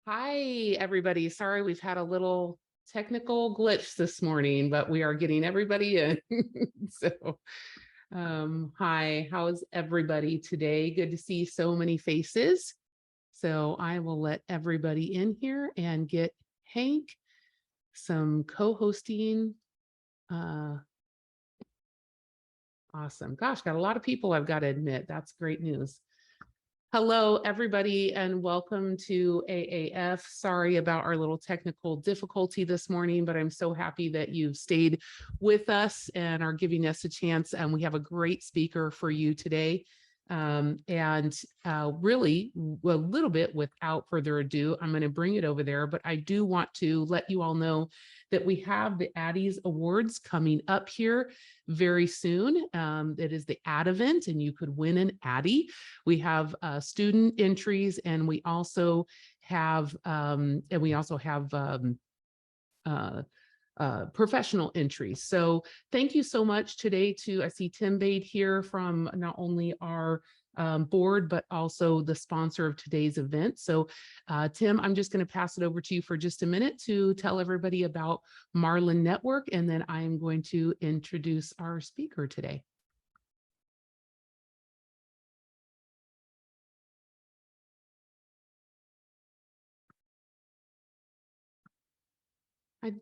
Hi, everybody. Sorry, we've had a little technical glitch this morning, but we are getting everybody in. Hi, how's everybody today? Good to see so many faces. So I will let everybody in here and get Hank some co-hosting. Awesome. Gosh, got a lot of people, I've got to admit. That's great news. Hello, everybody, and welcome to AAF. Sorry about our little technical difficulty this morning, but I'm so happy that you've stayed with us and are giving us a chance. And we have a great speaker for you today. Really, a little bit without further ado, I'm going to bring it over there, but I do want to let you all know that we have the Addies Awards coming up here very soon. It is the Ad event, and you could win an Addie. We have student entries, and we also have professional entries. So thank you so much today to, I see Tim Bade here from not only our board, but also the sponsor of today's event. So Tim, I'm just going to pass it over to you for just a minute to tell everybody about Marlin Network, and then I am going to introduce our speaker today. I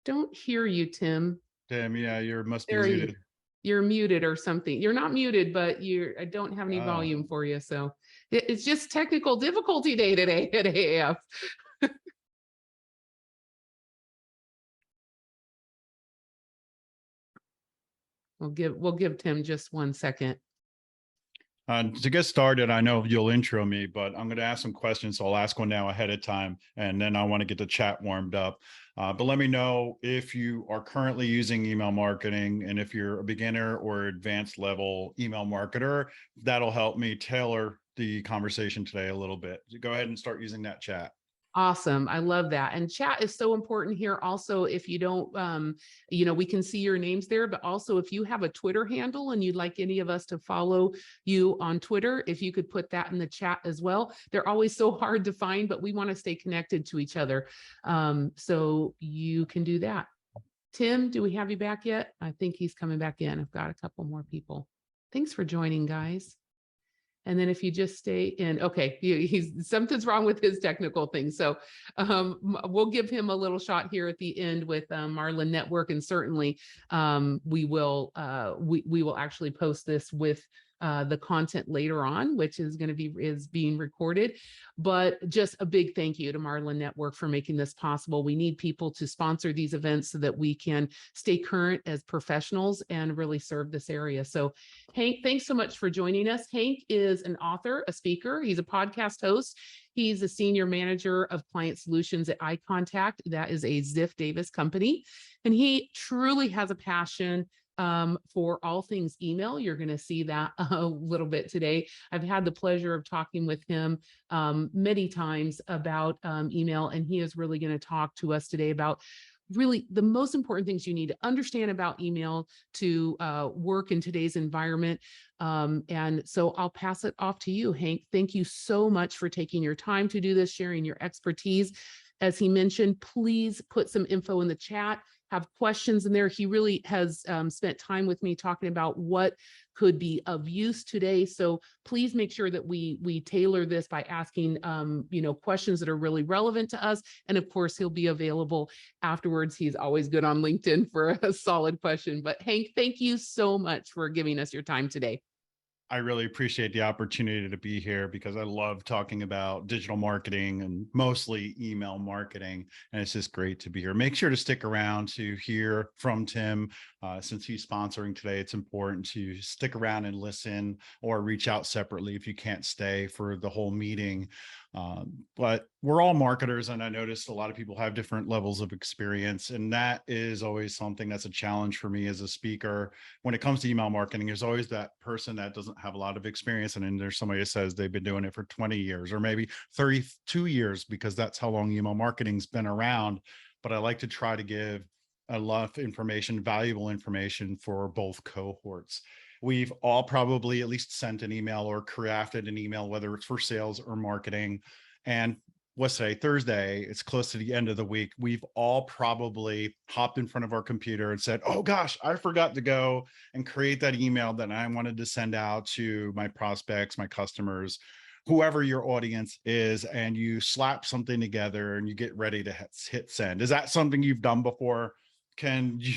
don't hear you, Tim. Tim, yeah, you must be There muted. you're muted or something. You're not muted, but I don't have any Oh, volume for you. So it's just technical difficulty day today at AAF. We'll give Tim just 1 second. to get started, I know you'll intro me, but I'm going to ask some questions. So I'll ask one now ahead of time, and then I want to get the chat warmed up. But let me know if you are currently using email marketing, and if you're a beginner or advanced level email marketer. That'll help me tailor the conversation today a little bit. So go ahead and start using that chat. Awesome. I love that. And chat is so important here. Also, if you don't, we can see your names there, but also if you have a Twitter handle and you'd like any of us to follow you on Twitter, if you could put that in the chat as well. They're always so hard to find, but we want to stay connected to each other. So you can do that. Tim, do we have you back yet? I think he's coming back in. I've got a couple more people. Thanks for joining, guys. And then if you just stay in, okay, he's something's wrong with his technical thing. So we'll give him a little shot here at the end with Marlin Network, and certainly we will actually post this with the content later on, which is going to be being recorded. But just a big thank you to Marlin Network for making this possible. We need people to sponsor these events so that we can stay current as professionals and really serve this area. So Hank, thanks so much for joining us. Hank is an author, a speaker. He's a podcast host. He's a senior manager of client solutions at iContact. That is a Ziff Davis company. And he truly has a passion for all things email. You're going to see that a little bit today. I've had the pleasure of talking with him many times about email, and he is really going to talk to us today about really the most important things you need to understand about email to work in today's environment. And so I'll pass it off to you, Hank. Thank you so much for taking your time to do this, sharing your expertise. As he mentioned, please put some info in the chat, have questions in there. He really has spent time with me talking about what could be of use today. So please make sure that we tailor this by asking questions that are really relevant to us. And of course, he'll be available afterwards. He's always good on LinkedIn for a solid question. But Hank, thank you so much for giving us your time today. I really appreciate the opportunity to be here because I love talking about digital marketing and mostly email marketing. And it's just great to be here. Make sure to stick around to hear from Tim. Since he's sponsoring today, it's important to stick around and listen, or reach out separately if you can't stay for the whole meeting. But we're all marketers, and I noticed a lot of people have different levels of experience. And that is always something that's a challenge for me as a speaker. When it comes to email marketing, there's always that person that doesn't have a lot of experience. And then there's somebody that says they've been doing it for 20 years or maybe 32 years, because that's how long email marketing's been around. But I like to try to give a lot of information, valuable information for both cohorts. We've all probably at least sent an email or crafted an email, whether it's for sales or marketing. And what's today, Thursday, it's close to the end of the week. We've all probably hopped in front of our computer and said, oh gosh, I forgot to go and create that email that I wanted to send out to my prospects, my customers, whoever your audience is, and you slap something together and you get ready to hit send. Is that something you've done before? Can you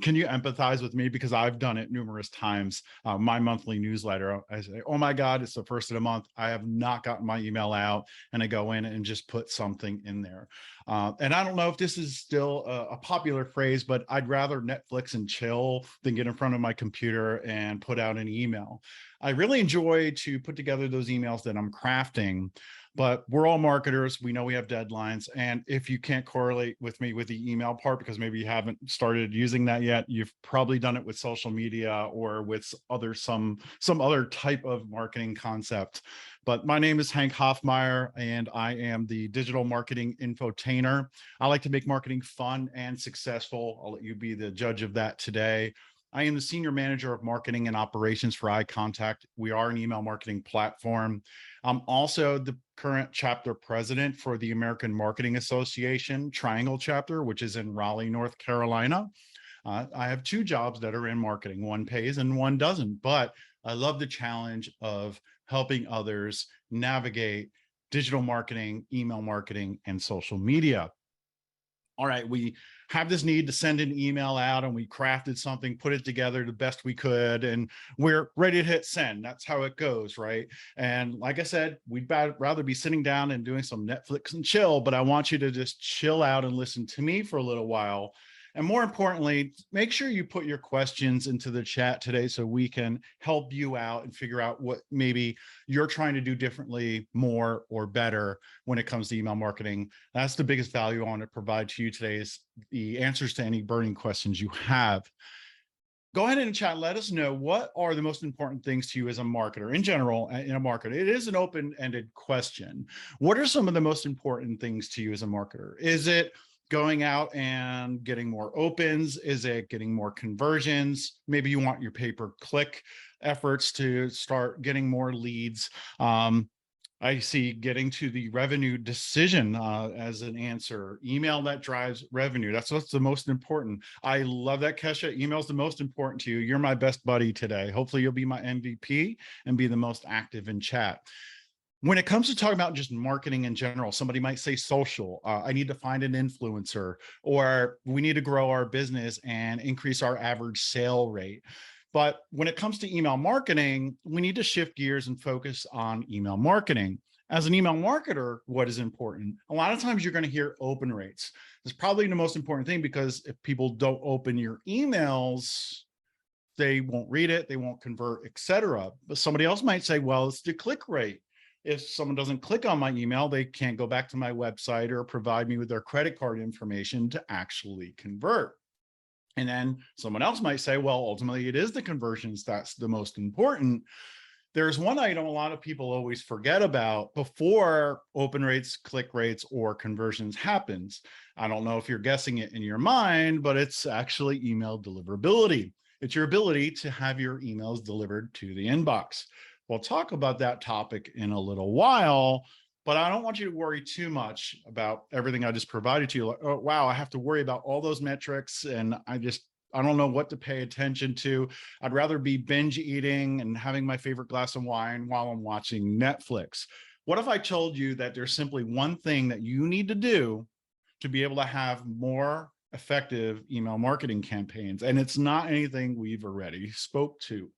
can you empathize with me, because I've done it numerous times? My monthly newsletter, I say, oh my god, it's the first of the month, I have not gotten my email out, and I go in and just put something in there. And I don't know if this is still a popular phrase, but I'd rather Netflix and chill than get in front of my computer and put out an email. I really enjoy to put together those emails that I'm crafting, but we're all marketers. We know we have deadlines. And if you can't correlate with me with the email part, because maybe you haven't started using that yet, you've probably done it with social media or with some other type of marketing concept. But my name is Hank Hoffmeier, and I am the digital marketing infotainer. I like to make marketing fun and successful. I'll let you be the judge of that today. I am the senior manager of marketing and operations for iContact. We are an email marketing platform. I'm also the current chapter president for the American Marketing Association Triangle chapter, which is in Raleigh, North Carolina. I have two jobs that are in marketing. One pays and one doesn't, but I love the challenge of helping others navigate digital marketing, email marketing, and social media. All right, we have this need to send an email out, and we crafted something, put it together the best we could, and we're ready to hit send. That's how it goes, right? And like I said, we'd rather be sitting down and doing some Netflix and chill, but I want you to just chill out and listen to me for a little while. And more importantly, make sure you put your questions into the chat today so we can help you out and figure out what maybe you're trying to do differently, more, or better when it comes to email marketing. That's the biggest value I want to provide to you today, is the answers to any burning questions you have. Go ahead and chat. Let us know, what are the most important things to you as a marketer in general, in a marketer? It is an open-ended question. What are some of the most important things to you as a marketer? Is it going out and getting more opens? Is it getting more conversions? Maybe you want your pay-per-click efforts to start getting more leads. I see getting to the revenue decision as an answer. Email that drives revenue. That's what's the most important. I love that, Kesha. Email is the most important to you. You're my best buddy today. Hopefully you'll be my MVP and be the most active in chat. When it comes to talking about just marketing in general, somebody might say social. I need to find an influencer, or we need to grow our business and increase our average sale rate. But when it comes to email marketing, we need to shift gears and focus on email marketing. As an email marketer, what is important? A lot of times you're going to hear open rates. It's probably the most important thing, because if people don't open your emails, they won't read it, they won't convert, etc. But somebody else might say, well, it's the click rate. If someone doesn't click on my email, they can't go back to my website or provide me with their credit card information to actually convert. And then someone else might say, well, ultimately it is the conversions that's the most important. There's one item a lot of people always forget about before open rates, click rates, or conversions happens. I don't know if you're guessing it in your mind, but it's actually email deliverability. It's your ability to have your emails delivered to the inbox. We'll talk about that topic in a little while, but I don't want you to worry too much about everything I just provided to you. Like, oh, wow, I have to worry about all those metrics, and I don't know what to pay attention to. I'd rather be binge eating and having my favorite glass of wine while I'm watching Netflix. What if I told you that there's simply one thing that you need to do to be able to have more effective email marketing campaigns? And it's not anything we've already spoke to.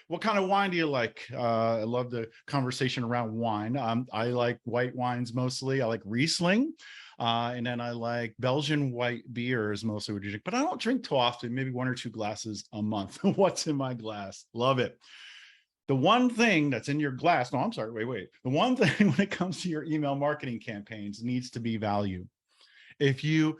What kind of wine do you like? I love the conversation around wine. I like white wines mostly. I like Riesling. And then I like Belgian white beers, mostly what you drink, but I don't drink too often, maybe 1 or 2 glasses a month. What's in my glass? Love it. The one thing that's in your glass, no, I'm sorry, wait. The one thing when it comes to your email marketing campaigns needs to be value. If you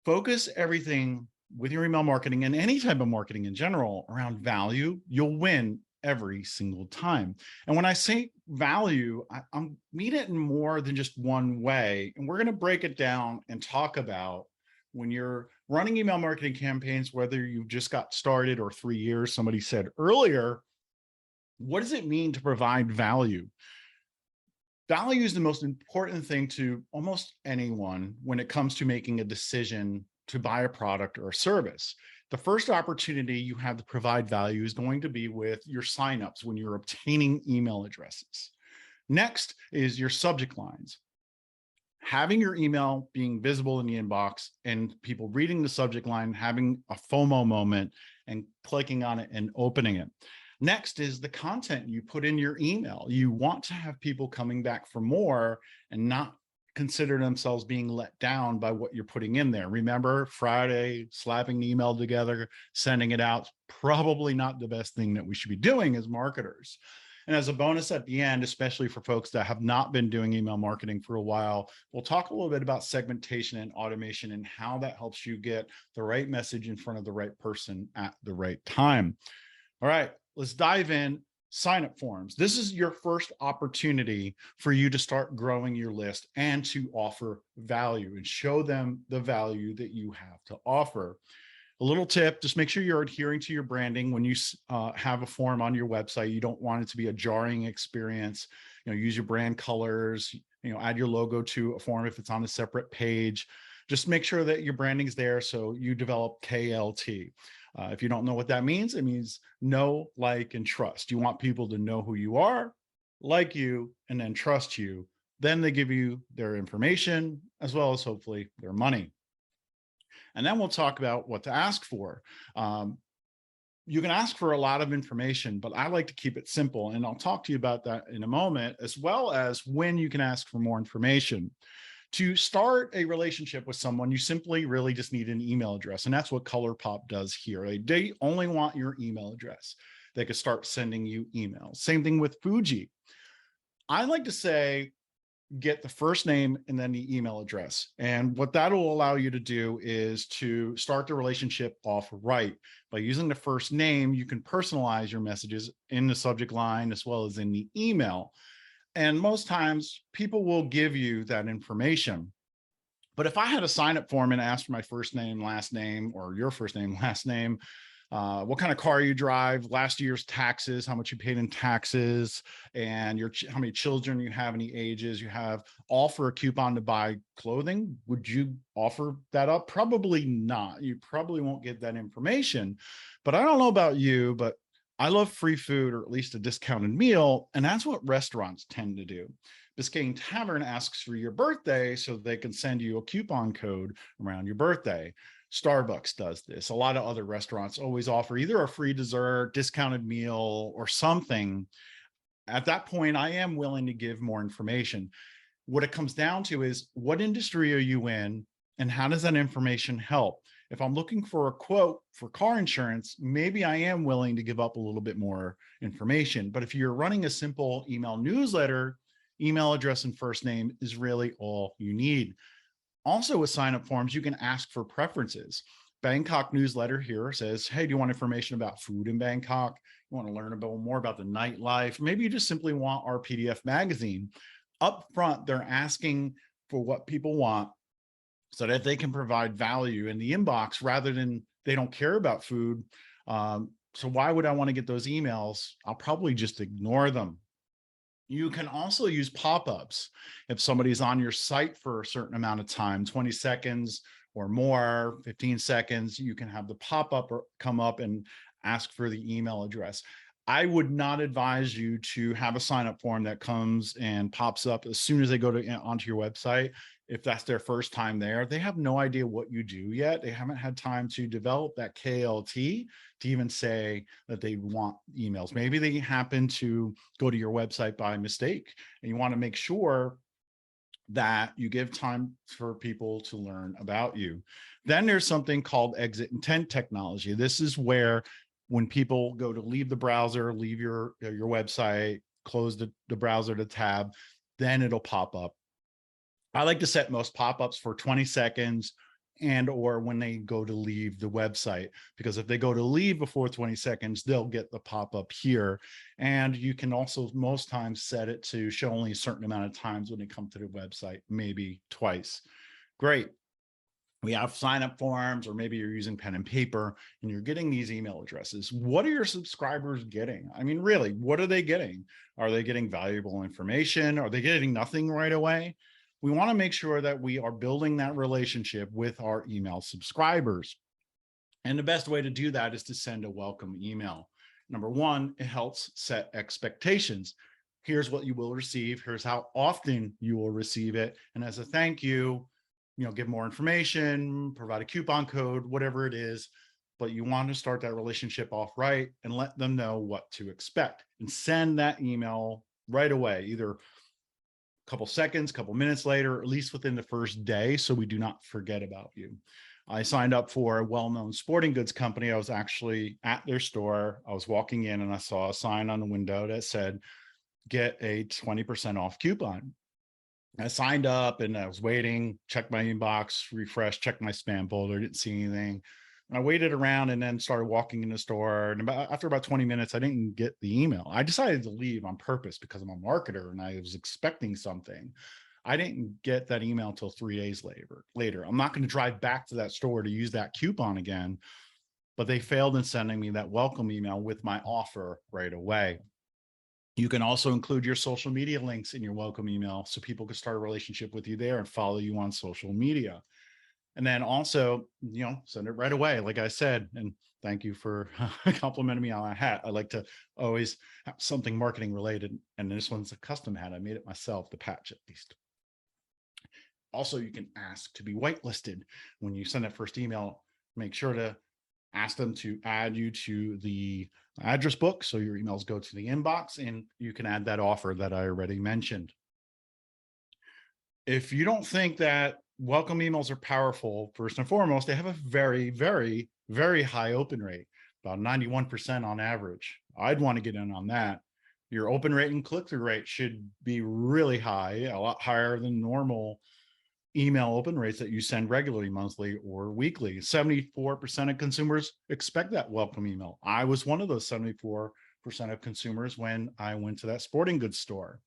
focus everything with your email marketing and any type of marketing in general around value, you'll win every single time. And when I say value, I mean it in more than just one way. And we're going to break it down and talk about, when you're running email marketing campaigns, whether you just got started or 3 years, somebody said earlier, what does it mean to provide value? Value is the most important thing to almost anyone when it comes to making a decision to buy a product or a service. The first opportunity you have to provide value is going to be with your signups when you're obtaining email addresses. Next is your subject lines. Having your email being visible in the inbox and people reading the subject line, having a FOMO moment and clicking on it and opening it. Next is the content you put in your email. You want to have people coming back for more and not consider themselves being let down by what you're putting in there. Remember, Friday, slapping the email together, sending it out, probably not the best thing that we should be doing as marketers. And as a bonus at the end, especially for folks that have not been doing email marketing for a while, we'll talk a little bit about segmentation and automation and how that helps you get the right message in front of the right person at the right time. All right, let's dive in. Sign-up forms. This is your first opportunity for you to start growing your list and to offer value and show them the value that you have to offer. A little tip, just make sure you're adhering to your branding. When you have a form on your website, you don't want it to be a jarring experience. Use your brand colors, add your logo to a form if it's on a separate page. Just make sure that your branding is there so you develop KLT. If you don't know what that means, it means know, like, and trust. You want people to know who you are, like you, and then trust you. Then they give you their information as well as hopefully their money. And then we'll talk about what to ask for. You can ask for a lot of information, but I like to keep it simple. And I'll talk to you about that in a moment, as well as when you can ask for more information. To start a relationship with someone, you simply really just need an email address. And that's what ColourPop does here. They only want your email address. They could start sending you emails. Same thing with Fuji. I like to say, get the first name and then the email address. And what that'll allow you to do is to start the relationship off right. By using the first name, you can personalize your messages in the subject line as well as in the email. And most times people will give you that information. But if I had a sign up form and asked for my first name, last name, or your first name, last name, what kind of car you drive, last year's taxes, how much you paid in taxes, and how many children you have, any ages you have, all for a coupon to buy clothing, would you offer that up? Probably not. You probably won't get that information. But I don't know about you, but I love free food, or at least a discounted meal, and that's what restaurants tend to do. Biscayne Tavern asks for your birthday so they can send you a coupon code around your birthday. Starbucks does this. A lot of other restaurants always offer either a free dessert, discounted meal, or something. At that point, I am willing to give more information. What it comes down to is, what industry are you in and how does that information help? If I'm looking for a quote for car insurance, maybe I am willing to give up a little bit more information. But if you're running a simple email newsletter, email address and first name is really all you need. Also with sign-up forms, you can ask for preferences. Bangkok newsletter here says, hey, do you want information about food in Bangkok? You want to learn about more about the nightlife? Maybe you just simply want our PDF magazine. Up front, they're asking for what people want so that they can provide value in the inbox rather than they don't care about food. So why would I want to get those emails? I'll probably just ignore them. You can also use pop-ups. If somebody's on your site for a certain amount of time, 20 seconds or more, 15 seconds, you can have the pop-up come up and ask for the email address. I would not advise you to have a sign-up form that comes and pops up as soon as they go onto your website. If that's their first time there, they have no idea what you do yet. They haven't had time to develop that KLT to even say that they want emails. Maybe they happen to go to your website by mistake, and you want to make sure that you give time for people to learn about you. Then there's something called exit intent technology. This is where when people go to leave the browser, leave your website, close the browser to tab, then it'll pop up. I like to set most pop-ups for 20 seconds and or when they go to leave the website, because if they go to leave before 20 seconds, they'll get the pop-up here. And you can also most times set it to show only a certain amount of times when they come to the website, maybe twice. Great. We have sign up forms, or maybe you're using pen and paper and you're getting these email addresses. What are your subscribers getting? I mean, really, what are they getting? Are they getting valuable information? Are they getting nothing right away? We want to make sure that we are building that relationship with our email subscribers. And the best way to do that is to send a welcome email. Number one, it helps set expectations. Here's what you will receive. Here's how often you will receive it. And as a thank you, give more information, provide a coupon code, whatever it is. But you want to start that relationship off right and let them know what to expect, and send that email right away, either a couple seconds, couple minutes later, or at least within the first day, so we do not forget about you. I signed up for a well-known sporting goods company. I was actually at their store. I was walking in and I saw a sign on the window that said, get a 20% off coupon. I signed up and I was waiting, checked my inbox, refreshed, checked my spam folder, didn't see anything. And I waited around and then started walking in the store. And after about 20 minutes, I didn't get the email. I decided to leave on purpose because I'm a marketer and I was expecting something. I didn't get that email until 3 days later. I'm not going to drive back to that store to use that coupon again, but they failed in sending me that welcome email with my offer right away. You can also include your social media links in your welcome email so people can start a relationship with you there and follow you on social media. And then also, send it right away, like I said. And thank you for complimenting me on my hat. I like to always have something marketing related. And this one's a custom hat. I made it myself, the patch at least. Also, you can ask to be whitelisted. When you send that first email, make sure to ask them to add you to the address book so your emails go to the inbox, and you can add that offer that I already mentioned. If you don't think that welcome emails are powerful, first and foremost, they have a very, very, very high open rate, about 91% on average. I'd want to get in on that. Your open rate and click-through rate should be really high, a lot higher than normal email open rates that you send regularly, monthly or weekly. 74% of consumers expect that welcome email. I was one of those 74% of consumers when I went to that sporting goods store.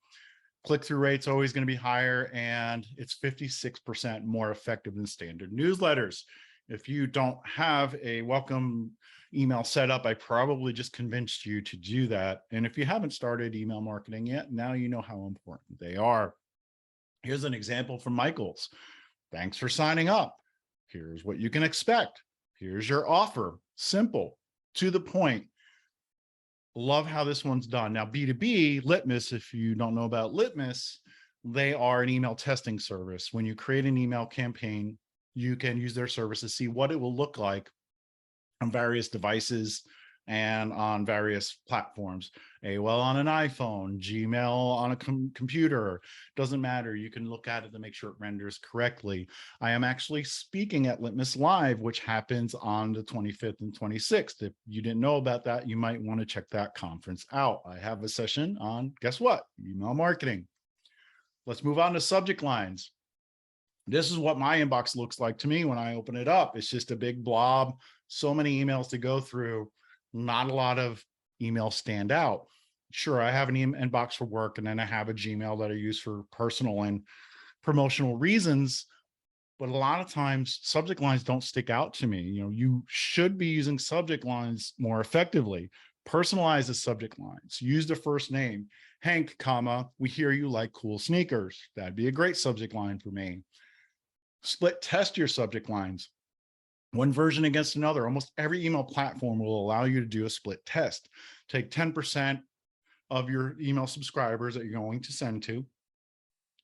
Click-through rate's always going to be higher, and it's 56% more effective than standard newsletters. If you don't have a welcome email set up, I probably just convinced you to do that. And if you haven't started email marketing yet, now you know how important they are. Here's an example from Michael's. Thanks for signing up. Here's what you can expect. Here's your offer. Simple, to the point. Love how this one's done. Now, B2B, Litmus, if you don't know about Litmus, they are an email testing service. When you create an email campaign, you can use their service to see what it will look like on various devices and on various platforms. AOL on an iPhone, Gmail on a computer, doesn't matter. You can look at it to make sure it renders correctly. I am actually speaking at Litmus Live, which happens on the 25th and 26th. If you didn't know about that, you might want to check that conference out. I have a session on, guess what? Email marketing. Let's move on to subject lines. This is what my inbox looks like to me when I open it up. It's just a big blob, so many emails to go through. Not a lot of emails stand out. Sure, I have an inbox for work, and then I have a Gmail that I use for personal and promotional reasons. But a lot of times subject lines don't stick out to me. You should be using subject lines more effectively. Personalize the subject lines. Use the first name. Hank, comma, we hear you like cool sneakers. That'd be a great subject line for me. Split test your subject lines. One version against another. Almost every email platform will allow you to do a split test. Take 10% of your email subscribers that you're going to send to,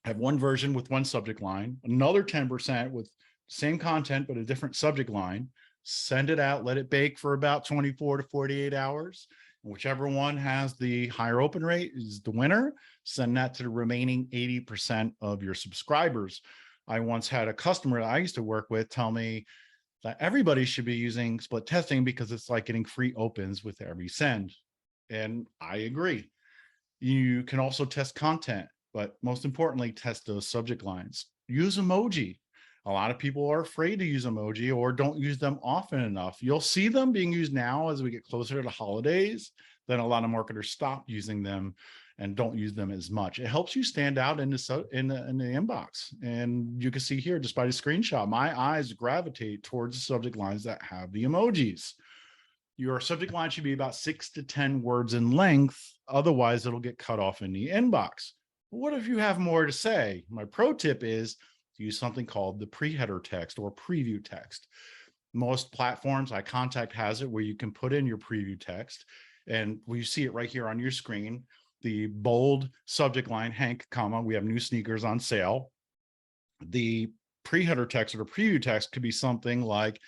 have one version with one subject line, another 10% with same content but a different subject line, send it out, let it bake for about 24 to 48 hours. And whichever one has the higher open rate is the winner. Send that to the remaining 80% of your subscribers. I once had a customer that I used to work with tell me that everybody should be using split testing because it's like getting free opens with every send. And I agree. You can also test content, but most importantly, test those subject lines. Use emoji. A lot of people are afraid to use emoji or don't use them often enough. You'll see them being used now as we get closer to the holidays. then a lot of marketers stop using them and don't use them as much. It helps you stand out in the inbox. And you can see here, just by the screenshot, my eyes gravitate towards the subject lines that have the emojis. Your subject line should be about 6 to 10 words in length. Otherwise, it'll get cut off in the inbox. What if you have more to say? My pro tip is to use something called the pre-header text or preview text. Most platforms, iContact has it, where you can put in your preview text. And you see it right here on your screen, the bold subject line, Hank, comma, we have new sneakers on sale. The pre-header text or the preview text could be something like,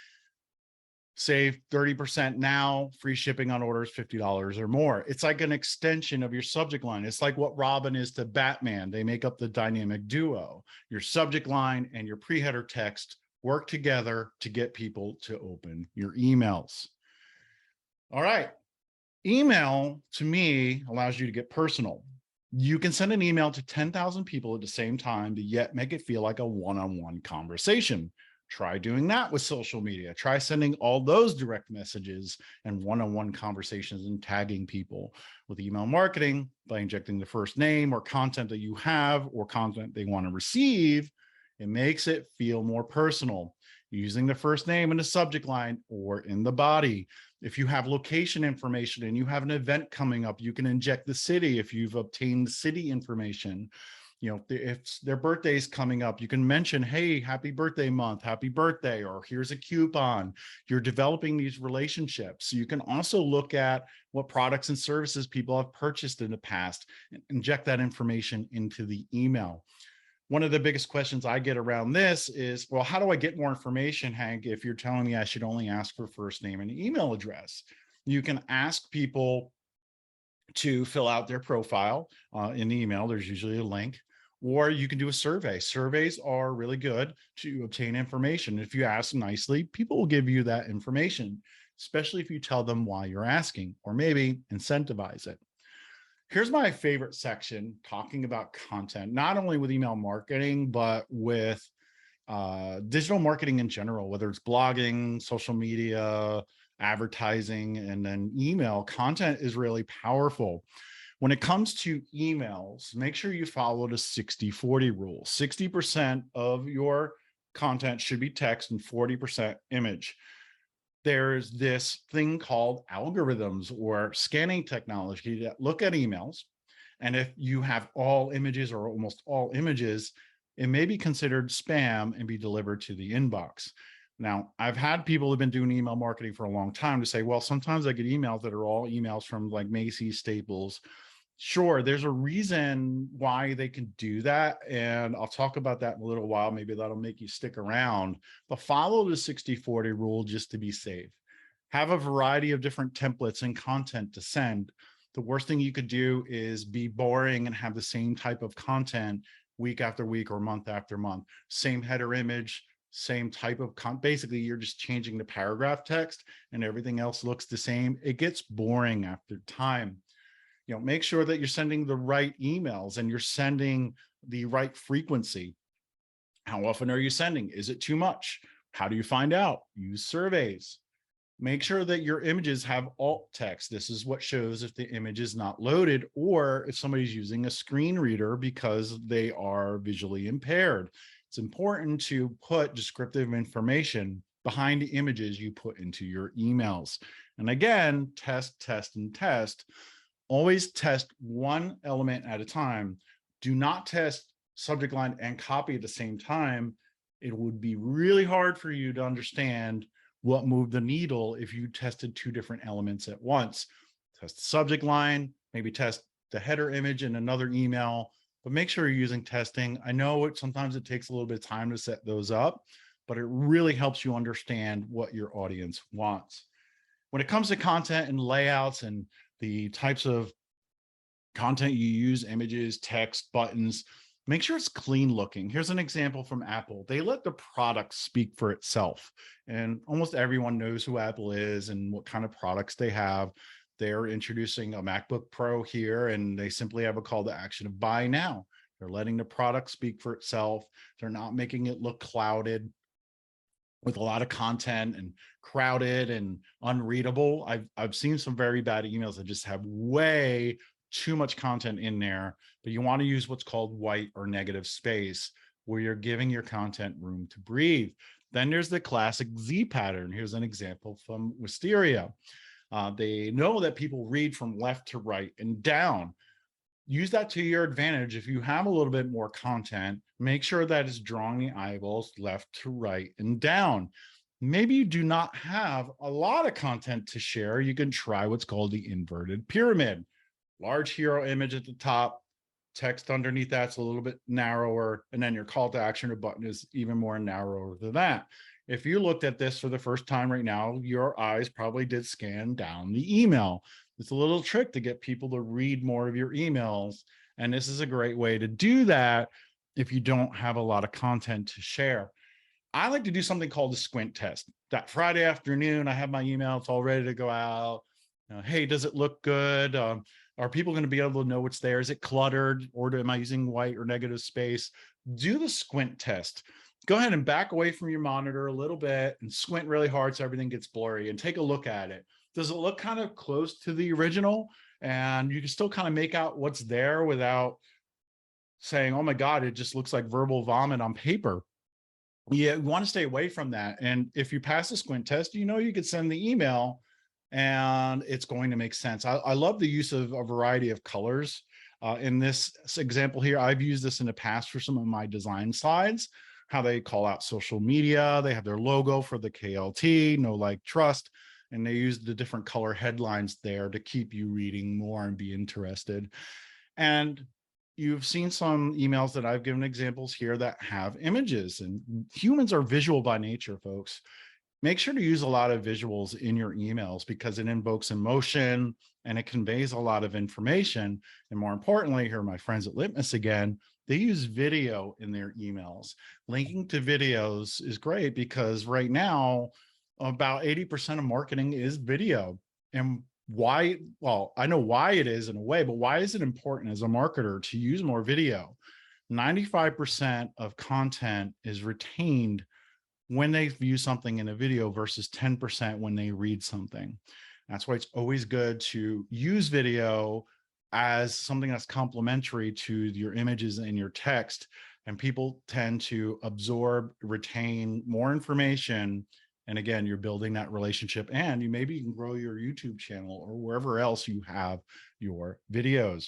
save 30% now, free shipping on orders $50 or more. It's like an extension of your subject line. It's like what Robin is to Batman. They make up the dynamic duo. Your subject line and your pre-header text work together to get people to open your emails. All right. Email, to me, allows you to get personal. You can send an email to 10,000 people at the same time, but yet make it feel like a one-on-one conversation. Try doing that with social media. Try sending all those direct messages and one-on-one conversations and tagging people. With email marketing, by injecting the first name or content that you have or content they want to receive, it makes it feel more personal. Using the first name in the subject line or in the body. If you have location information and you have an event coming up, you can inject the city if you've obtained city information. You know, if their birthday is coming up, you can mention, hey, happy birthday month, happy birthday, or here's a coupon. You're developing these relationships. You can also look at what products and services people have purchased in the past and inject that information into the email. One of the biggest questions I get around this is, well, how do I get more information, Hank, if you're telling me I should only ask for first name and email address? You can ask people to fill out their profile in the email. There's usually a link. Or you can do a survey. Surveys are really good to obtain information. If you ask nicely, people will give you that information, especially if you tell them why you're asking, or maybe incentivize it. Here's my favorite section, talking about content, not only with email marketing, but with digital marketing in general, whether it's blogging, social media, advertising, and then email. Content is really powerful. When it comes to emails, make sure you follow the 60-40 rule. 60% of your content should be text and 40% image. There's this thing called algorithms or scanning technology that look at emails. And if you have all images or almost all images, it may be considered spam and be delivered to the inbox. Now, I've had people who've been doing email marketing for a long time to say, well, sometimes I get emails that are all emails from like Macy's, Staples. Sure, there's a reason why they can do that. And I'll talk about that in a little while. Maybe that'll make you stick around, but follow the 60-40 rule just to be safe. Have a variety of different templates and content to send. The worst thing you could do is be boring and have the same type of content week after week or month after month. Same header image, same type of basically you're just changing the paragraph text and everything else looks the same. It gets boring after time. You know, make sure that you're sending the right emails and you're sending the right frequency. How often are you sending? Is it too much? How do you find out? Use surveys. Make sure that your images have alt text. This is what shows if the image is not loaded or if somebody's using a screen reader because they are visually impaired. It's important to put descriptive information behind the images you put into your emails. And again, test, test, and test. Always test one element at a time. Do not test subject line and copy at the same time. It would be really hard for you to understand what moved the needle if you tested two different elements at once. Test the subject line, maybe test the header image in another email, but make sure you're using testing. I know sometimes it takes a little bit of time to set those up, but it really helps you understand what your audience wants. When it comes to content and layouts and the types of content you use, images, text, buttons, make sure it's clean looking. Here's an example from Apple. They let the product speak for itself. And almost everyone knows who Apple is and what kind of products they have. They're introducing a MacBook Pro here, and they simply have a call to action of buy now. They're letting the product speak for itself. They're not making it look clouded. with a lot of content and crowded and unreadable. I've seen some very bad emails that just have way too much content in there, but you want to use what's called white or negative space, where you're giving your content room to breathe. Then there's the classic Z pattern. Here's an example from Wisteria. They know that people read from left to right and down. Use that to your advantage. If you have a little bit more content, make sure that it's drawing the eyeballs left to right and down. Maybe you do not have a lot of content to share. You can try what's called the inverted pyramid. Large hero image at the top, text underneath that's a little bit narrower, and then your call to action or button is even more narrower than that. If you looked at this for the first time right now, your eyes probably did scan down the email. It's a little trick to get people to read more of your emails. And this is a great way to do that if you don't have a lot of content to share. I like to do something called a squint test. That Friday afternoon, I have my email, it's all ready to go out. Hey, does it look good? Are people going to be able to know what's there? Is it cluttered, or am I using white or negative space? Do the squint test. Go ahead and back away from your monitor a little bit and squint really hard so everything gets blurry, and take a look at it. Does it look kind of close to the original? And you can still kind of make out what's there without saying, oh my God, it just looks like verbal vomit on paper. Yeah, you want to stay away from that. And if you pass the squint test, you know you could send the email and it's going to make sense. I love the use of a variety of colors. In this example here, I've used this in the past for some of my design slides, how they call out social media. They have their logo for the KLT, know, like, trust, and they use the different color headlines there to keep you reading more and be interested. And you've seen some emails that I've given examples here that have images, and humans are visual by nature, folks. Make sure to use a lot of visuals in your emails because it invokes emotion and it conveys a lot of information. And more importantly, here are my friends at Litmus again, they use video in their emails. Linking to videos is great because right now, about 80% of marketing is video. And why? Well, I know why it is in a way, but why is it important as a marketer to use more video? 95% of content is retained when they view something in a video versus 10% when they read something. That's why it's always good to use video as something that's complementary to your images and your text. And people tend to absorb, retain more information. And again, you're building that relationship, and you maybe can grow your YouTube channel or wherever else you have your videos.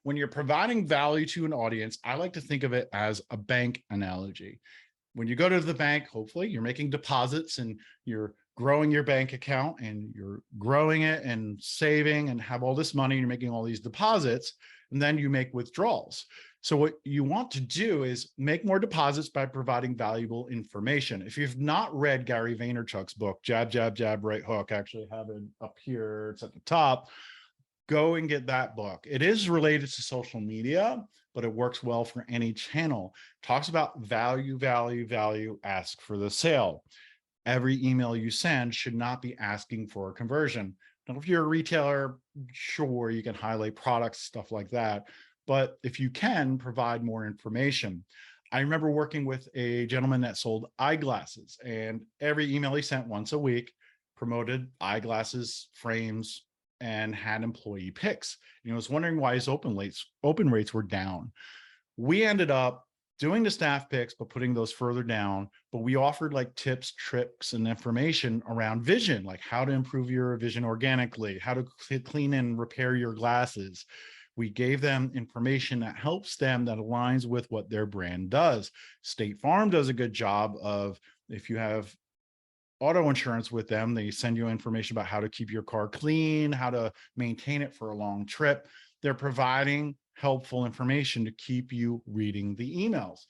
When you're providing value to an audience, I like to think of it as a bank analogy. When you go to the bank, hopefully you're making deposits and you're growing your bank account and you're growing it and saving and have all this money, and you're making all these deposits, and then you make withdrawals. So what you want to do is make more deposits by providing valuable information. If you've not read Gary Vaynerchuk's book, Jab, Jab, Jab, Right Hook, I actually have it up here, it's at the top, go and get that book. It is related to social media, but it works well for any channel. Talks about value, value, value, ask for the sale. Every email you send should not be asking for a conversion. Now, if you're a retailer, sure, you can highlight products, stuff like that. But if you can, provide more information. I remember working with a gentleman that sold eyeglasses, and every email he sent once a week promoted eyeglasses, frames, and had employee picks. And I was wondering why his open rates were down. We ended up doing the staff picks, but putting those further down. But we offered like tips, tricks, and information around vision, like how to improve your vision organically, how to clean and repair your glasses. We gave them information that helps them, that aligns with what their brand does. State Farm does a good job of, if you have auto insurance with them, they send you information about how to keep your car clean, how to maintain it for a long trip. They're providing helpful information to keep you reading the emails.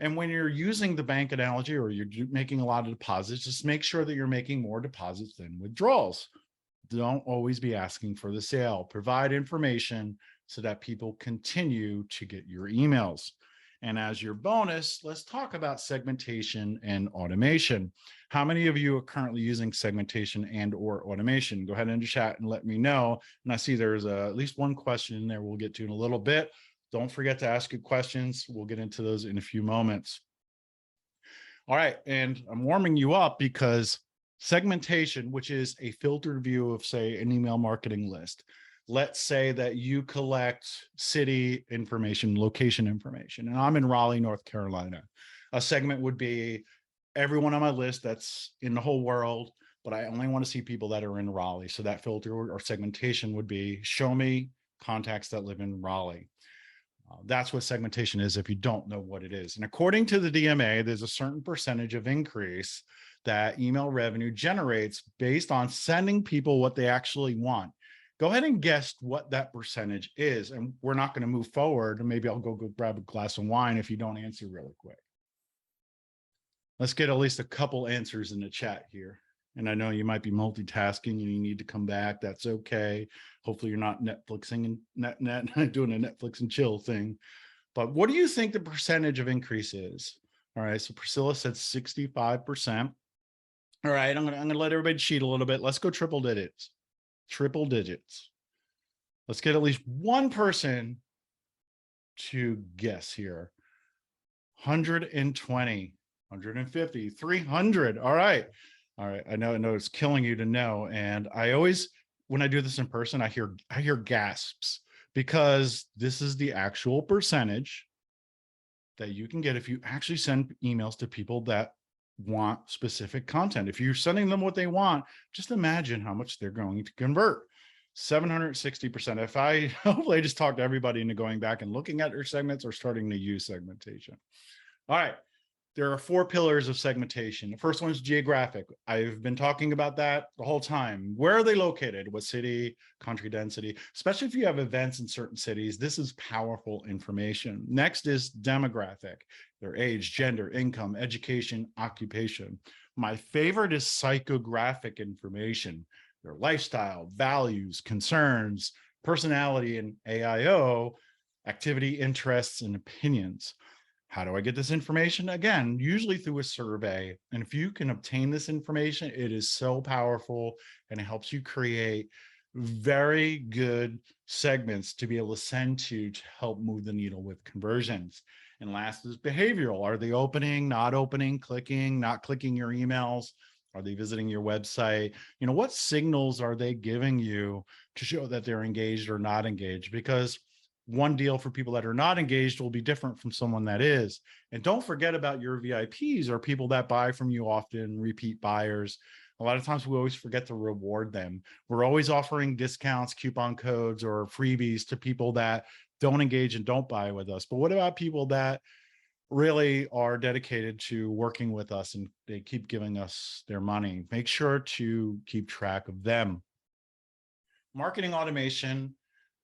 And when you're using the bank analogy or you're making a lot of deposits, just make sure that you're making more deposits than withdrawals. Don't always be asking for the sale. Provide information so that people continue to get your emails. And as your bonus, let's talk about segmentation and automation. How many of you are currently using segmentation and or automation? Go ahead and chat and let me know. And I see there's at least one question in there we'll get to in a little bit. Don't forget to ask your questions. We'll get into those in a few moments. All right. And I'm warming you up because segmentation, which is a filtered view of, say, an email marketing list. Let's say that you collect city information, location information, and I'm in Raleigh, North Carolina. A segment would be everyone on my list that's in the whole world, but I only want to see people that are in Raleigh. So that filter or segmentation would be show me contacts that live in Raleigh. That's what segmentation is if you don't know what it is. And according to the DMA, there's a certain percentage of increase that email revenue generates based on sending people what they actually want. Go ahead and guess what that percentage is. And we're not going to move forward. And maybe I'll go grab a glass of wine if you don't answer really quick. Let's get at least a couple answers in the chat here. And I know you might be multitasking and you need to come back. That's okay. Hopefully you're not Netflixing and doing a Netflix and chill thing. But what do you think the percentage of increase is? All right. So Priscilla said 65%. All right. I'm gonna let everybody cheat a little bit. Let's go triple digits. Triple digits. Let's get at least one person to guess here. 120, 150, 300. All right. All right. I know it's killing you to know. And I always, when I do this in person, I hear gasps because this is the actual percentage that you can get if you actually send emails to people that want specific content. If you're sending them what they want, just imagine how much they're going to convert. 760%. If I hopefully I just talked to everybody into going back and looking at their segments or starting to use segmentation. All right. There are 4 pillars of segmentation. The first one is geographic. I've been talking about that the whole time. Where are they located? What city, country density, especially if you have events in certain cities, this is powerful information. Next is demographic, their age, gender, income, education, occupation. My favorite is psychographic information, their lifestyle, values, concerns, personality, and AIO, activity, interests, and opinions. How do I get this information? Again, usually through a survey. And if you can obtain this information, it is so powerful and it helps you create very good segments to be able to send to help move the needle with conversions. And last is behavioral. Are they opening, not opening, clicking, not clicking your emails? Are they visiting your website? You know, what signals are they giving you to show that they're engaged or not engaged? Because one deal for people that are not engaged will be different from someone that is. And don't forget about your VIPs or people that buy from you often, repeat buyers. A lot of times we always forget to reward them. We're always offering discounts, coupon codes, or freebies to people that don't engage and don't buy with us. But what about people that really are dedicated to working with us and they keep giving us their money? Make sure to keep track of them. Marketing automation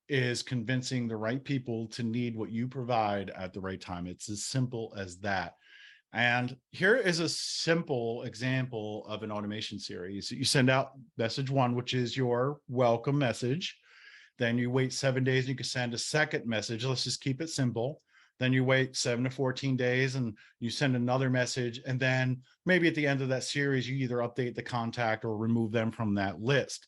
is convincing the right people to need what you provide at the right time. It's as simple as that. And here is a simple example of an automation series. You send out message 1, which is your welcome message. Then you wait 7 days and you can send a second message. Let's just keep it simple. Then you wait 7 to 14 days and you send another message. And then maybe at the end of that series, you either update the contact or remove them from that list.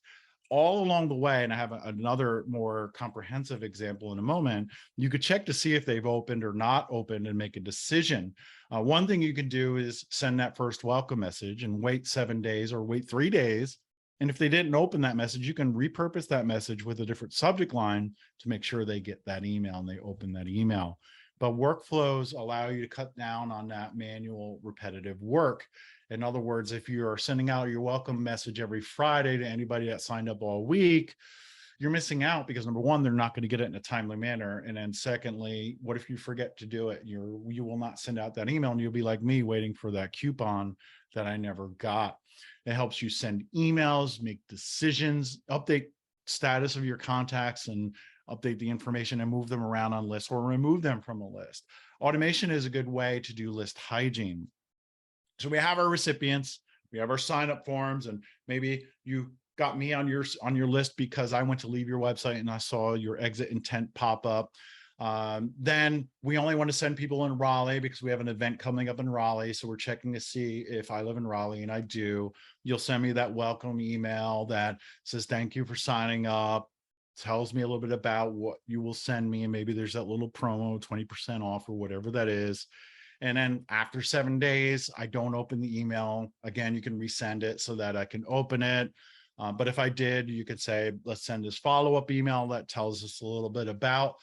All along the way, and I have another more comprehensive example in a moment, you could check to see if they've opened or not opened and make a decision. One thing you can do is send that first welcome message and wait 7 days or wait 3 days. And if they didn't open that message, you can repurpose that message with a different subject line to make sure they get that email and they open that email. But workflows allow you to cut down on that manual repetitive work. In other words, if you are sending out your welcome message every Friday to anybody that signed up all week, you're missing out because number one, they're not going to get it in a timely manner. And then secondly, what if you forget to do it? You will not send out that email and you'll be like me waiting for that coupon that I never got. It helps you send emails, make decisions, update status of your contacts and update the information and move them around on lists or remove them from a list. Automation is a good way to do list hygiene. So we have our recipients, we have our sign up forms, and maybe you got me on your list because I went to leave your website and I saw your exit intent pop up. Then we only want to send people in Raleigh because we have an event coming up in Raleigh. So we're checking to see if I live in Raleigh, and I do. You'll send me that welcome email that says, thank you for signing up, tells me a little bit about what you will send me. And maybe there's that little promo, 20% off or whatever that is. And then after 7 days, I don't open the email. Again, you can resend it so that I can open it. But if I did, you could say, let's send this follow-up email that tells us a little bit about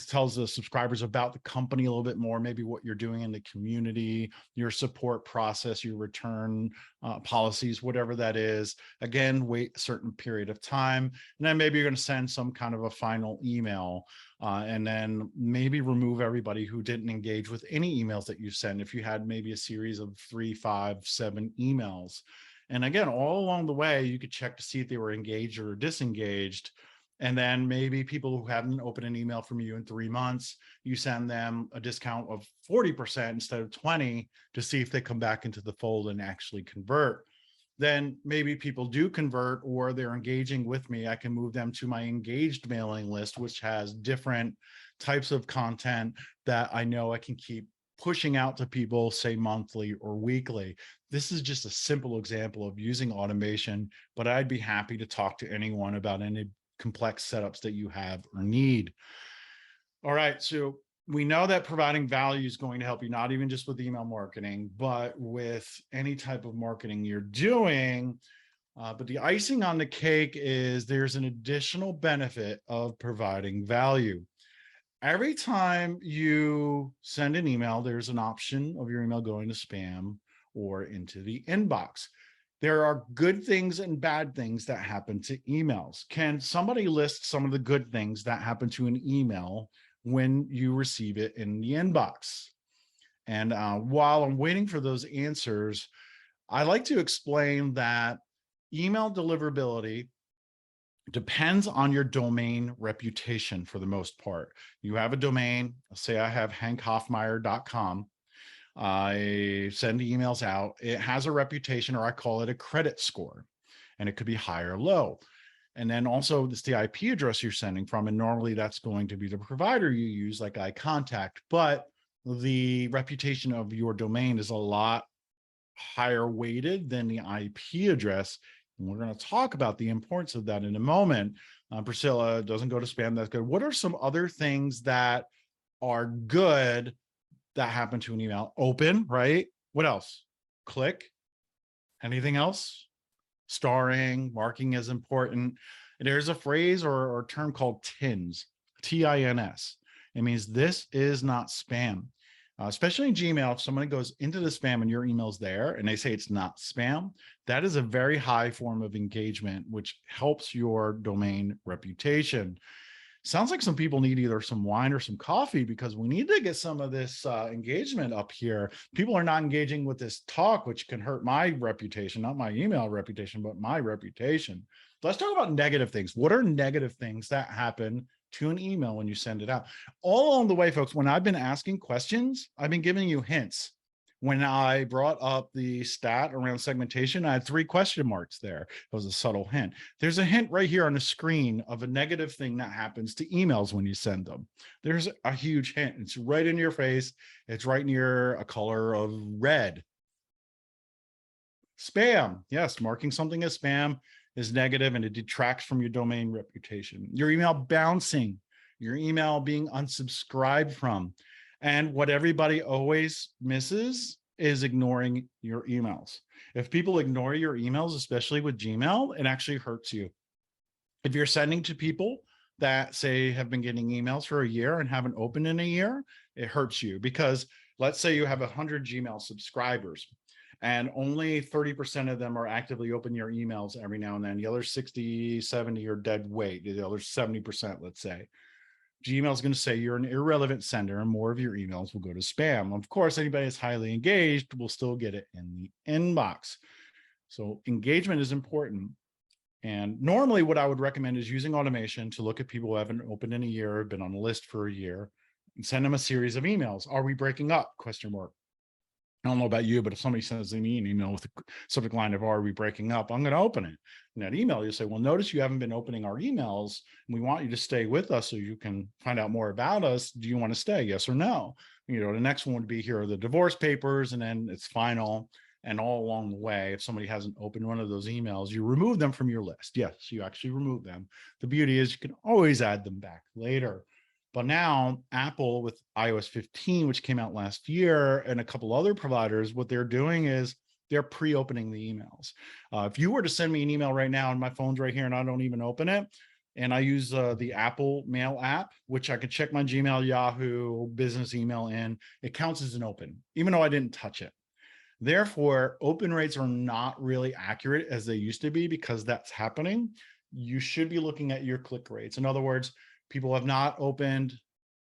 tells the subscribers about the company a little bit more, maybe what you're doing in the community, your support process, your return policies, whatever that is. Again, wait a certain period of time. And then maybe you're going to send some kind of a final email, and then maybe remove everybody who didn't engage with any emails that you send. If you had maybe a series of 3, 5, 7 emails. And again, all along the way, you could check to see if they were engaged or disengaged. And then maybe people who haven't opened an email from you in 3 months, you send them a discount of 40% instead of 20 to see if they come back into the fold and actually convert. Then maybe people do convert or they're engaging with me. I can move them to my engaged mailing list, which has different types of content that I know I can keep pushing out to people, say monthly or weekly. This is just a simple example of using automation, but I'd be happy to talk to anyone about any complex setups that you have or need. All right, so we know that providing value is going to help you, not even just with email marketing, but with any type of marketing you're doing. But the icing on the cake is there's an additional benefit of providing value. Every time you send an email, there's an option of your email going to spam or into the inbox. There are good things and bad things that happen to emails. Can somebody list some of the good things that happen to an email when you receive it in the inbox? And while I'm waiting for those answers, I like to explain that email deliverability depends on your domain reputation for the most part. You have a domain, say I have hankhoffmeier.com. I send emails out. It has a reputation, or I call it a credit score, and it could be high or low. And then also it's the IP address you're sending from. And normally that's going to be the provider you use, like iContact, but the reputation of your domain is a lot higher weighted than the IP address. And we're going to talk about the importance of that in a moment. Priscilla, doesn't go to spam. That's good. What are some other things that are good that happen to an email? Open, right? What else? Click. Anything else? Starring, marking is important. There's a phrase or term called TINS, TINS. It means this is not spam. Especially in Gmail, if somebody goes into the spam and your email's there and they say it's not spam, that is a very high form of engagement, which helps your domain reputation. Sounds like some people need either some wine or some coffee, because we need to get some of this engagement up here. People are not engaging with this talk, which can hurt my reputation, not my email reputation, but my reputation. Let's talk about negative things. What are negative things that happen to an email when you send it out? All along the way, folks, when I've been asking questions, I've been giving you hints. When I brought up the stat around segmentation, I had 3 question marks there. It was a subtle hint. There's a hint right here on the screen of a negative thing that happens to emails when you send them. There's a huge hint. It's right in your face. It's right near a color of red. Spam. Yes, marking something as spam is negative and it detracts from your domain reputation. Your email bouncing, your email being unsubscribed from. And what everybody always misses is ignoring your emails. If people ignore your emails, especially with Gmail, it actually hurts you. If you're sending to people that say have been getting emails for a year and haven't opened in a year, it hurts you, because let's say you have 100 Gmail subscribers and only 30% of them are actively opening your emails every now and then. The other 60, 70 are dead weight. The other 70%, let's say. Gmail is going to say you're an irrelevant sender and more of your emails will go to spam. Of course, anybody that's highly engaged will still get it in the inbox. So engagement is important. And normally what I would recommend is using automation to look at people who haven't opened in a year, been on the list for a year, and send them a series of emails. Are we breaking up? Question mark. I don't know about you, but if somebody sends me an email with the subject line of, are we breaking up? I'm going to open it. In that email, you'll say, well, notice you haven't been opening our emails, and we want you to stay with us so you can find out more about us. Do you want to stay? Yes or no? You know, the next one would be, here are the divorce papers, and then it's final. And all along the way, if somebody hasn't opened one of those emails, you remove them from your list. Yes, you actually remove them. The beauty is you can always add them back later. But now Apple with iOS 15, which came out last year, and a couple other providers, what they're doing is they're pre-opening the emails. If you were to send me an email right now and my phone's right here and I don't even open it, and I use the Apple Mail app, which I can check my Gmail, Yahoo, business email in, it counts as an open, even though I didn't touch it. Therefore, open rates are not really accurate as they used to be because that's happening. You should be looking at your click rates. In other words, people have not opened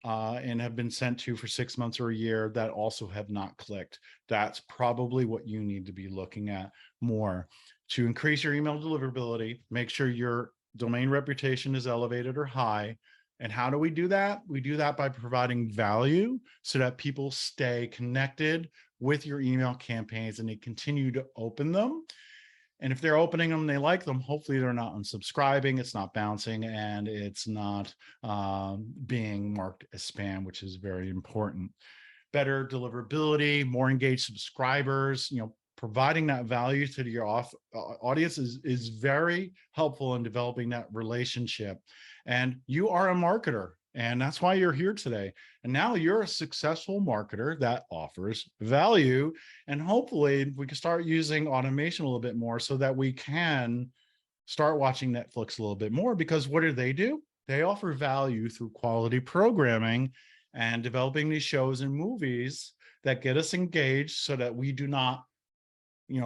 and have been sent to for 6 months or a year that also have not clicked. That's probably what you need to be looking at more to increase your email deliverability. Make sure your domain reputation is elevated or high. And how do we do that? We do that by providing value so that people stay connected with your email campaigns and they continue to open them. And if they're opening them, they like them, hopefully they're not unsubscribing, it's not bouncing, and it's not being marked as spam, which is very important. Better deliverability, more engaged subscribers, providing that value to your audience is very helpful in developing that relationship. And you are a marketer, and that's why you're here today. And now you're a successful marketer that offers value. And hopefully we can start using automation a little bit more so that we can start watching Netflix a little bit more, because what do? They offer value through quality programming and developing these shows and movies that get us engaged so that we do not,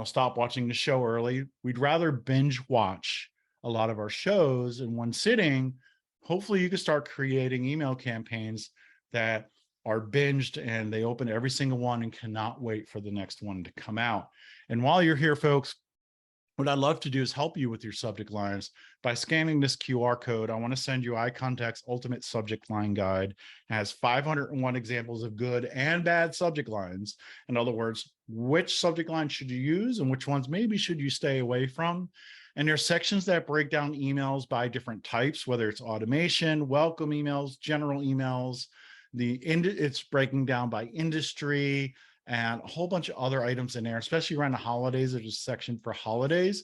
stop watching the show early. We'd rather binge watch a lot of our shows in one sitting. Hopefully you can start creating email campaigns that are binged and they open every single one and cannot wait for the next one to come out. And while you're here, folks, what I'd love to do is help you with your subject lines. By scanning this QR code, I want to send you iContact's Ultimate Subject Line Guide. It has 501 examples of good and bad subject lines. In other words, which subject line should you use and which ones maybe should you stay away from? And there's sections that break down emails by different types, whether it's automation, welcome emails, general emails. It's breaking down by industry, and a whole bunch of other items in there, especially around the holidays. There's a section for holidays.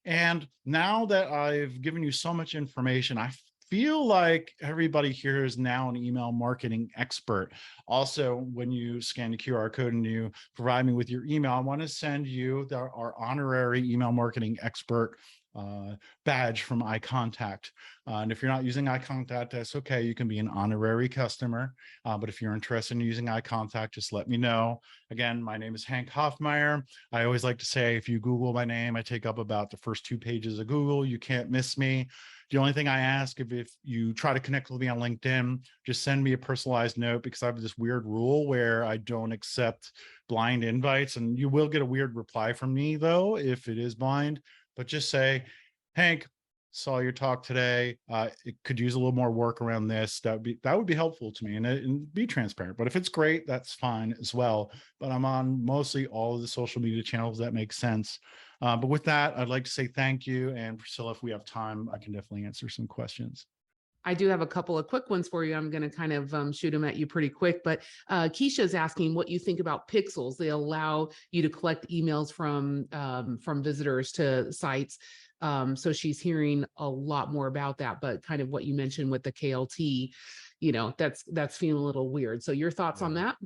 And now that I've given you so much information, I feel like everybody here is now an email marketing expert. Also, when you scan the QR code and you provide me with your email, I want to send you our honorary email marketing expert badge from iContact. And if you're not using iContact, that's okay. You can be an honorary customer. But if you're interested in using iContact, just let me know. Again, my name is Hank Hoffmeier. I always like to say, if you Google my name, I take up about the first 2 pages of Google. You can't miss me. The only thing I ask, if you try to connect with me on LinkedIn, just send me a personalized note, because I have this weird rule where I don't accept blind invites, and you will get a weird reply from me though, if it is blind. But just say, Hank, saw your talk today. It could use a little more work around this. That would be helpful to me, and be transparent. But if it's great, that's fine as well. But I'm on mostly all of the social media channels that make sense. But with that, I'd like to say thank you. And Priscilla, if we have time, I can definitely answer some questions. I do have a couple of quick ones for you. I'm going to kind of shoot them at you pretty quick, but Keisha is asking what you think about pixels. They allow you to collect emails from visitors to sites. So she's hearing a lot more about that, but kind of what you mentioned with the KLT, that's feeling a little weird. So your thoughts on that?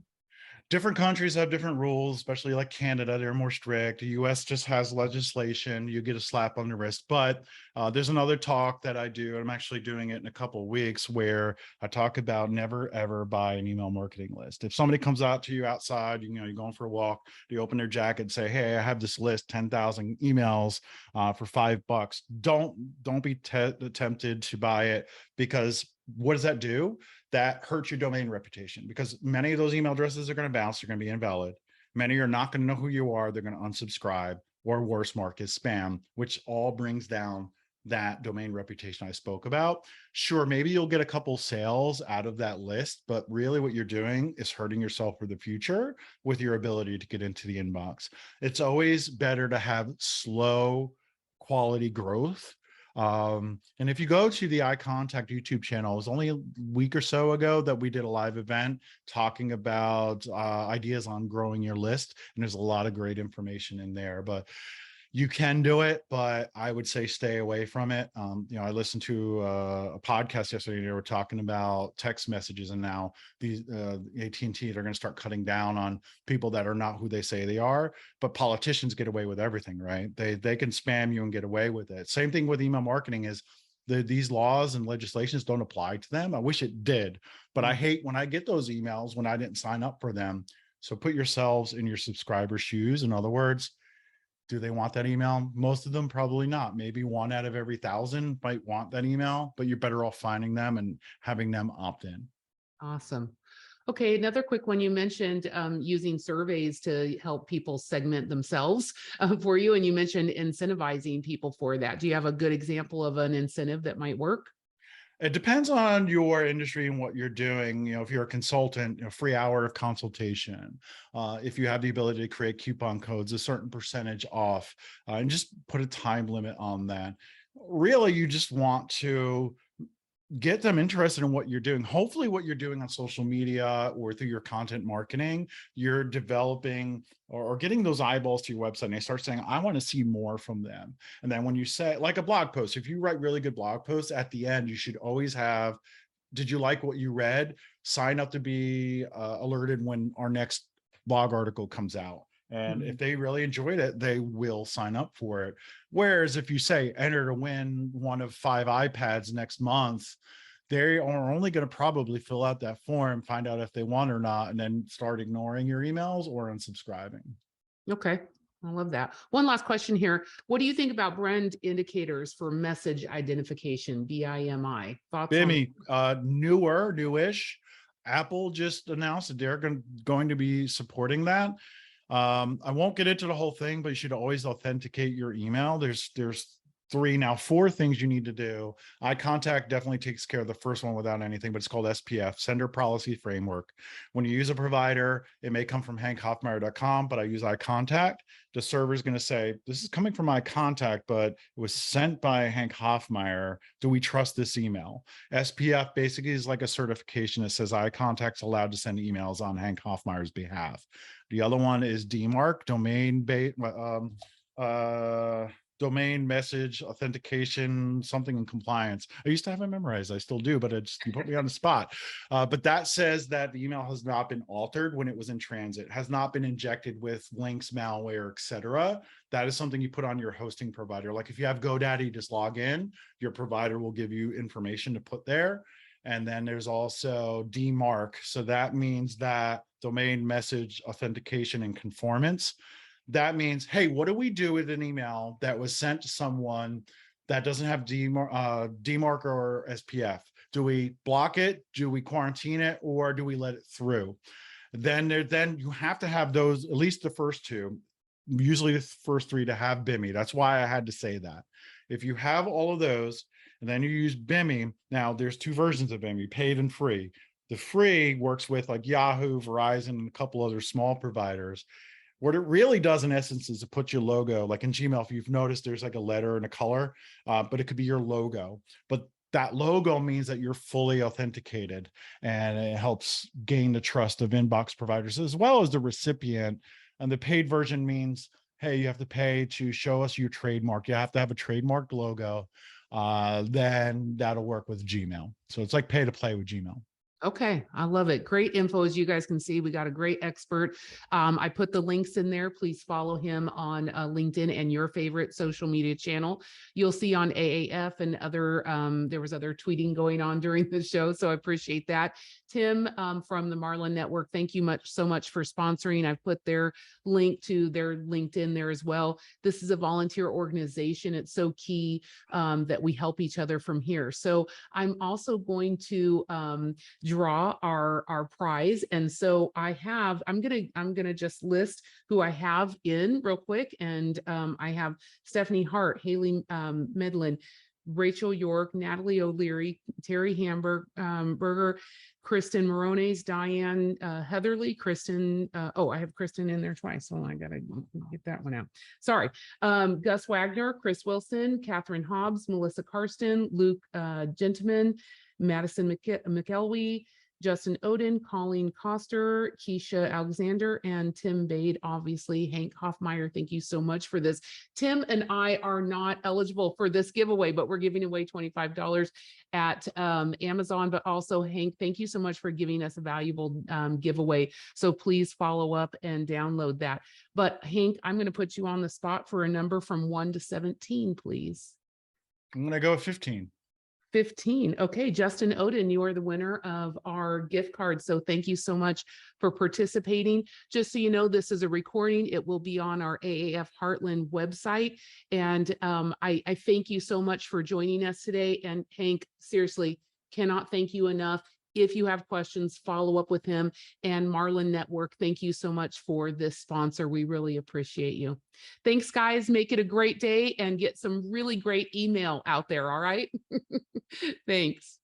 Different countries have different rules, especially like Canada, they're more strict. The US just has legislation, you get a slap on the wrist. But there's another talk that I do, and I'm actually doing it in a couple of weeks, where I talk about never ever buy an email marketing list. If somebody comes out to you outside, you're going for a walk, you open their jacket and say, hey, I have this list, 10,000 emails for $5. Don't be tempted to buy it, because what does that do? That hurts your domain reputation, because many of those email addresses are going to bounce. They're going to be invalid. Many are not going to know who you are. They're going to unsubscribe, or worse, mark as spam, which all brings down that domain reputation I spoke about. Sure, maybe you'll get a couple sales out of that list, but really what you're doing is hurting yourself for the future with your ability to get into the inbox. It's always better to have slow quality growth. And if you go to the iContact YouTube channel, it was only a week or so ago that we did a live event talking about ideas on growing your list. And there's a lot of great information in there. But You can do it, but I would say stay away from it. I listened to a podcast yesterday. They were talking about text messages, and now these AT&T, they're going to start cutting down on people that are not who they say they are. But politicians get away with everything, right? They can spam you and get away with it. Same thing with email marketing is these laws and legislations don't apply to them. I wish it did, but I hate when I get those emails when I didn't sign up for them. So put yourselves in your subscriber's shoes. In other words, do they want that email? Most of them probably not. Maybe 1 out of every 1,000 might want that email, but you're better off finding them and having them opt in. Awesome. Okay, another quick one. You mentioned using surveys to help people segment themselves for you, and you mentioned incentivizing people for that. Do you have a good example of an incentive that might work? It depends on your industry and what you're doing. If you're a consultant, free hour of consultation. If you have the ability to create coupon codes, a certain percentage off, and just put a time limit on that. Really, you just want to get them interested in what you're doing. Hopefully what you're doing on social media or through your content marketing, you're developing or getting those eyeballs to your website, and they start saying, I want to see more from them. And then when you say, like a blog post, if you write really good blog posts, at the end, you should always have, did you like what you read? Sign up to be alerted when our next blog article comes out. And if they really enjoyed it, they will sign up for it. Whereas if you say enter to win one of 5 iPads next month, they are only going to probably fill out that form, find out if they want or not, and then start ignoring your emails or unsubscribing. Okay. I love that. One last question here. What do you think about brand indicators for message identification, BIMI? Thoughts on? BIMI, newish. Apple just announced that they're going to be supporting that. I won't get into the whole thing, but you should always authenticate your email. There's 4 things you need to do. iContact definitely takes care of the first one without anything, but it's called SPF, Sender Policy Framework. When you use a provider, it may come from hankhoffmeier.com, but I use iContact. The server is going to say, this is coming from iContact, but it was sent by Hank Hoffmeier. Do we trust this email? SPF basically is like a certification that says iContact's allowed to send emails on Hank Hoffmeier's behalf. The other one is DMARC, domain message authentication, something in compliance. I used to have it memorized. I still do, but you put me on the spot. But that says that the email has not been altered when it was in transit, has not been injected with links, malware, etc. That is something you put on your hosting provider. Like if you have GoDaddy, just log in, your provider will give you information to put there. And then there's also DMARC. So that means that domain message authentication and conformance. That means, hey, what do we do with an email that was sent to someone that doesn't have DMARC or SPF? Do we block it? Do we quarantine it? Or do we let it through? Then you have to have those, at least the first 2, usually the first 3 to have BIMI. That's why I had to say that. If you have all of those, and then you use BIMI, now there's 2 versions of BIMI, paid and free. The free works with like Yahoo, Verizon, and a couple other small providers. What it really does in essence is to put your logo, like in Gmail, if you've noticed, there's like a letter and a color, but it could be your logo. But that logo means that you're fully authenticated, and it helps gain the trust of inbox providers as well as the recipient. And the paid version means, hey, you have to pay to show us your trademark. You have to have a trademarked logo. Then that'll work with Gmail. So it's like pay to play with Gmail. Okay, I love it. Great info. As you guys can see, we got a great expert. I put the links in there. Please follow him on LinkedIn and your favorite social media channel. You'll see on AAF and other, there was other tweeting going on during the show, so I appreciate that. Tim from the Marlin Network, thank you so much for sponsoring. I've put their link to their LinkedIn there as well. This is a volunteer organization. It's so key that we help each other from here. So I'm also going to draw our prize. And so I'm gonna just list who I have in real quick. And I have Stephanie Hart, Haley Medlin, Rachel York, Natalie O'Leary, Terry Berger, Kristen Morones, Diane Heatherly, Kristen. I have Kristen in there twice. So I gotta get that one out. Sorry. Gus Wagner, Chris Wilson, Catherine Hobbs, Melissa Karsten, Luke Gentleman, Madison McElwee, Justin Oden, Colleen Coster, Keisha Alexander, and Tim Bade, obviously. Hank Hoffmeier, thank you so much for this. Tim and I are not eligible for this giveaway, but we're giving away $25 at Amazon. But also, Hank, thank you so much for giving us a valuable giveaway. So please follow up and download that. But Hank, I'm going to put you on the spot for a number from 1 to 17, please. I'm going to go with 15. 15. Okay, Justin Oden, you are the winner of our gift card. So thank you so much for participating. Just so you know, this is a recording. It will be on our AAF Heartland website. And I thank you so much for joining us today. And Hank, seriously, cannot thank you enough. If you have questions, follow up with him. And Marlin Network, thank you so much for this sponsor. We really appreciate you. Thanks, guys. Make it a great day and get some really great email out there. All right. Thanks.